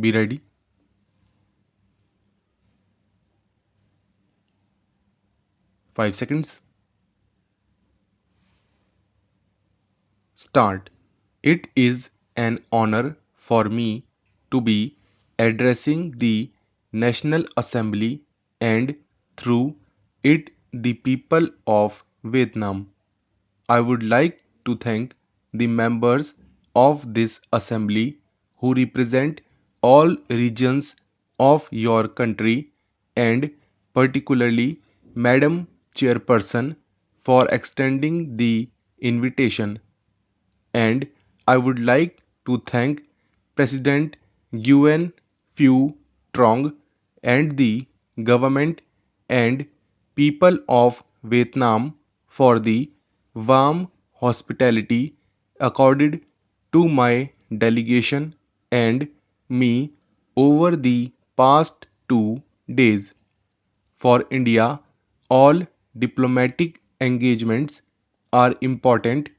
Be ready. Five seconds. Start. It is an honor for me to be addressing the National Assembly and through it the people of Vietnam. I would like to thank the members of this assembly who represent all regions of your country and particularly Madam Chairperson for extending the invitation. And I would like to thank President Nguyen Phu Trong and the government and people of Vietnam for the warm hospitality accorded to my delegation and me over the past 2 days. For India, all diplomatic engagements are important,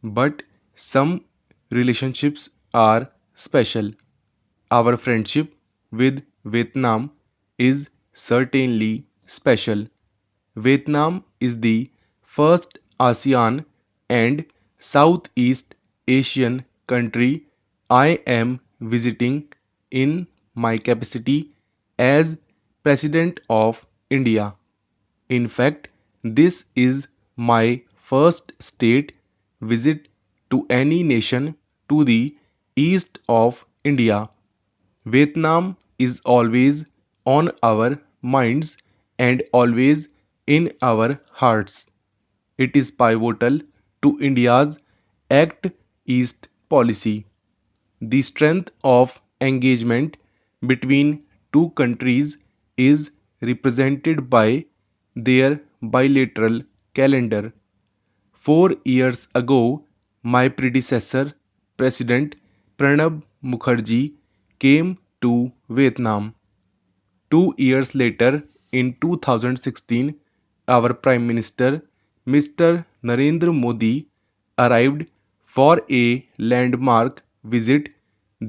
but some relationships are special. Our friendship with Vietnam is certainly special. Vietnam is the first ASEAN and Southeast Asian country I am visiting in my capacity as President of India. In fact, this is my first state visit to any nation to the east of India. Vietnam is always on our minds and always in our hearts. It is pivotal to India's Act East policy. The strength of engagement between two countries is represented by their bilateral calendar. 4 years ago, my predecessor, President Pranab Mukherjee, came to Vietnam. 2 years later, in 2016, our Prime Minister, Mr. Narendra Modi, arrived for a landmark visit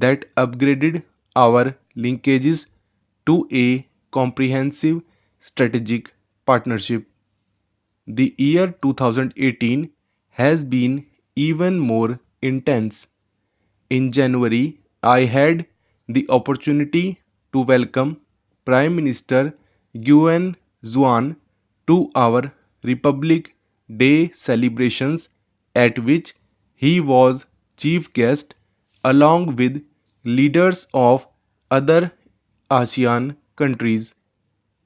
that upgraded our linkages to a comprehensive strategic partnership. The year 2018 has been even more intense. In January, I had the opportunity to welcome Prime Minister Nguyen Xuan to our Republic Day celebrations, at which he was chief guest along with leaders of other ASEAN countries.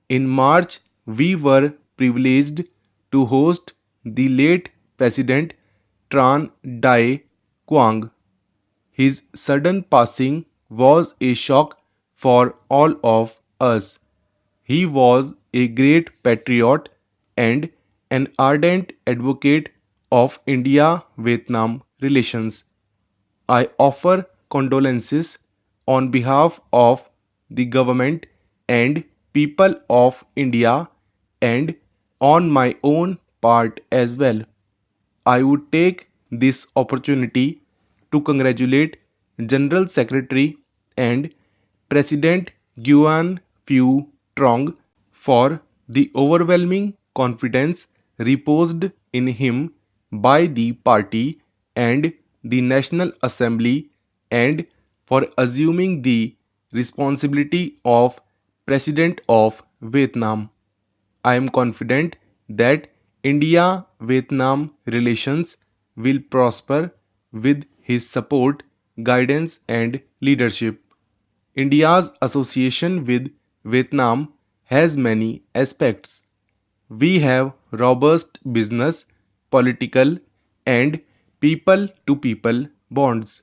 In March, we were privileged to host the late President Tran Dai Quang. His sudden passing was a shock for all of us. He was a great patriot and an ardent advocate of India Vietnam relations. I offer condolences on behalf of the government and people of India and on my own part as well. I would take this opportunity to congratulate General Secretary and President Nguyen Phu Trong for the overwhelming confidence reposed in him by the party and the National Assembly and for assuming the responsibility of President of Vietnam. I am confident that India Vietnam relations will prosper with his support, guidance, and leadership. India's association with Vietnam has many aspects. We have robust business, political, and people to people bonds.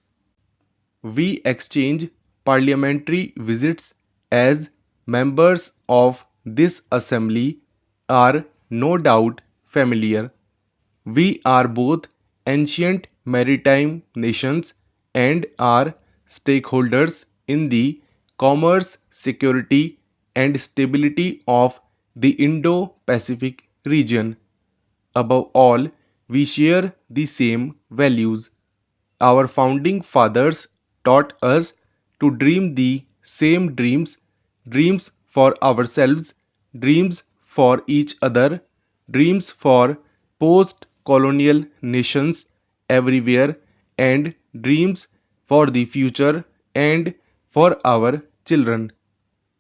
We exchange parliamentary visits as members of this assembly are no doubt familiar. We are both ancient maritime nations and are stakeholders in the commerce, security, and stability of the Indo Pacific region. Above all, we share the same values. Our founding fathers taught us to dream the same dreams, dreams for ourselves, dreams for each other, dreams for post colonial nations everywhere, and dreams for the future and for our children.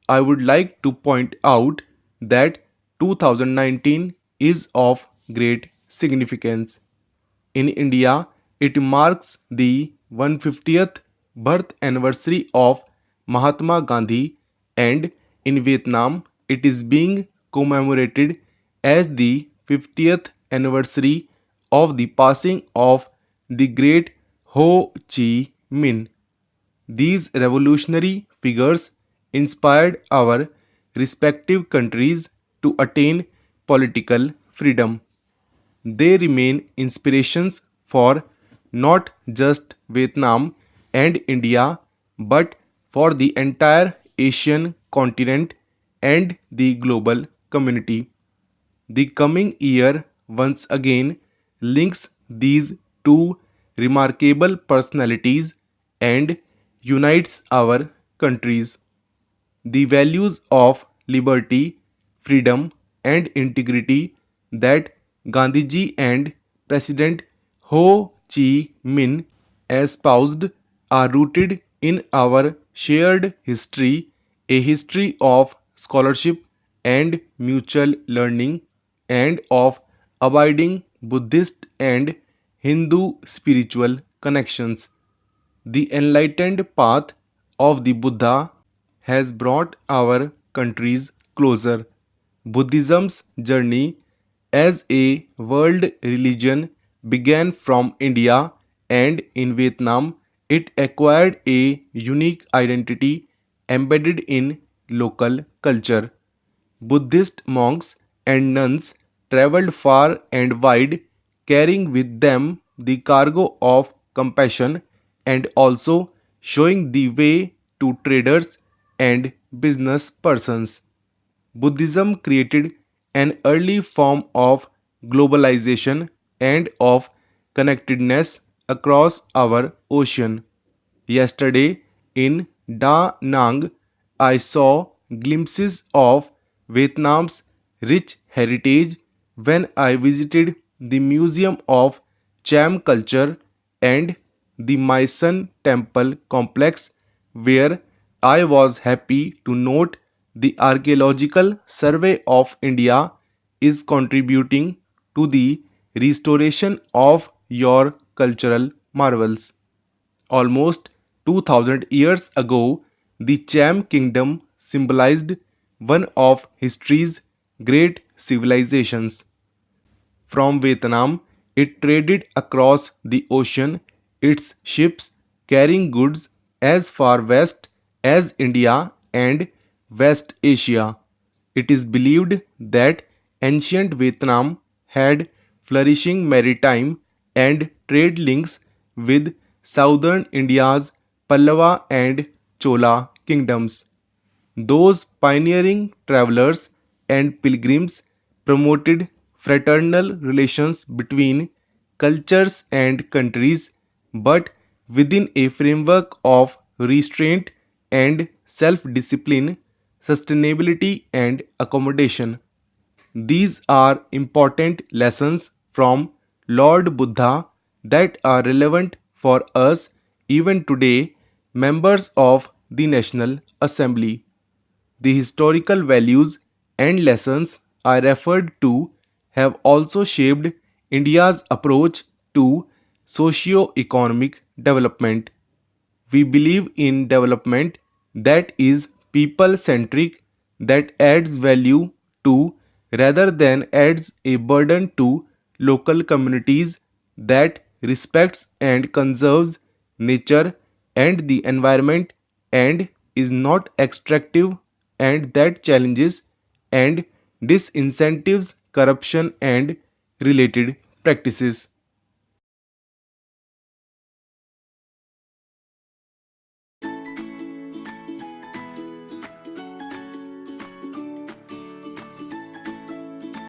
I would like to point out that 2019 is of great significance. In India, it marks the 150th birth anniversary of Mahatma Gandhi, and in Vietnam, it is being commemorated as the 50th anniversary of the passing of the great Ho Chi Minh. These revolutionary figures inspired our respective countries to attain political freedom. They remain inspirations for not just Vietnam and India but for the entire Asian continent and the global community. The coming year once again links these two remarkable personalities and unites our countries. The values of liberty, freedom, and integrity that Gandhiji and President Ho Chi Minh espoused are rooted in our shared history, a history of scholarship and mutual learning, and of abiding Buddhist and Hindu spiritual connections. The enlightened path of the Buddha has brought our countries closer. Buddhism's journey as a world religion began from India, and in Vietnam it acquired a unique identity embedded in local culture. Buddhist monks and nuns traveled far and wide, carrying with them the cargo of compassion and also showing the way to traders and business persons. Buddhism created an early form of globalization and of connectedness across our ocean. Yesterday in Da Nang, I saw glimpses of Vietnam's rich heritage when I visited the Museum of Cham Culture and the Maison Temple complex, where I was happy to note the Archaeological Survey of India is contributing to the restoration of your cultural marvels. Almost 2000 years ago, the Cham kingdom symbolized one of history's great civilizations. From Vietnam, it traded across the ocean, its ships carrying goods as far west as India and West Asia. It is believed that ancient Vietnam had flourishing maritime and trade links with southern India's Pallava and Chola kingdoms. Those pioneering travelers and pilgrims promoted fraternal relations between cultures and countries, but within a framework of restraint and self discipline, sustainability, and accommodation. These are important lessons from Lord Buddha that are relevant for us even today, members of the National Assembly. The historical values and lessons I referred to have also shaped India's approach to socio-economic development. We believe in development that is people centric, that adds value to rather than adds a burden to local communities, that respects and conserves nature and the environment and is not extractive, and that challenges and disincentives corruption and related practices.